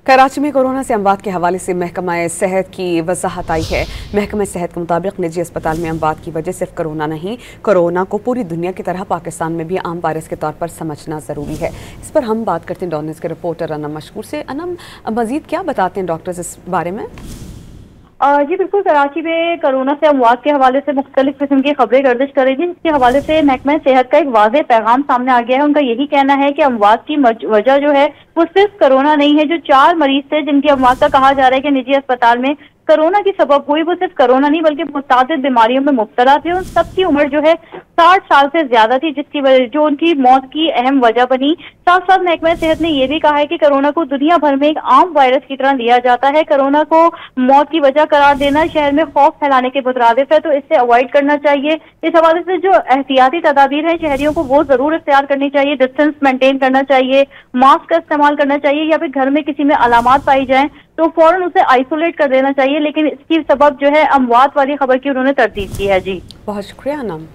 कराची में कोरोना से अमवात के हवाले से महकमा सेहत की वजाहत आई है। महकमा सेहत के मुताबिक निजी अस्पताल में अमवात की वजह सिर्फ कोरोना नहीं, कोरोना को पूरी दुनिया की तरह पाकिस्तान में भी आम वायरस के तौर पर समझना ज़रूरी है। इस पर हम बात करते हैं डॉन न्यूज़ के रिपोर्टर अनम मशकूर से। अनम, मजीद क्या बताते हैं डॉक्टर्स इस बारे में? जी बिल्कुल, कराची में कोरोना से अमवात के हवाले से मुख्तलिफ किस्म की खबरें गर्दिश कर रही थी, जिसके हवाले से महकमा सेहत का एक वाज़ेह पैगाम सामने आ गया है। उनका यही कहना है कि अमवात की वजह जो है वो सिर्फ कोरोना नहीं है। जो 4 मरीज थे जिनकी अमवात का कहा जा रहा है कि निजी अस्पताल में कोरोना की सबब हुई, वो सिर्फ कोरोना नहीं बल्कि मुतादिद बीमारियों में मुब्तला थे। उन सबकी उम्र जो है 60 साल से ज्यादा थी, जिसकी वजह जो उनकी मौत की अहम वजह बनी। साथ साथ महकमा सेहत ने यह भी कहा है कि कोरोना को दुनिया भर में एक आम वायरस की तरह लिया जाता है। कोरोना को मौत की वजह करार देना शहर में खौफ फैलाने के मुतरादिफ है, तो इससे अवॉइड करना चाहिए। इस हवाले से जो एहतियाती तदाबीर है शहरियों को वो जरूर इख्तियार करनी चाहिए। डिस्टेंस मेंटेन करना चाहिए, मास्क का इस्तेमाल करना चाहिए, या फिर घर में किसी में अलामात पाई जाए तो फौरन उसे आइसोलेट कर देना चाहिए। लेकिन इसकी सबब जो है अमवात वाली खबर की उन्होंने तरदीद की है। जी बहुत शुक्रिया अनम।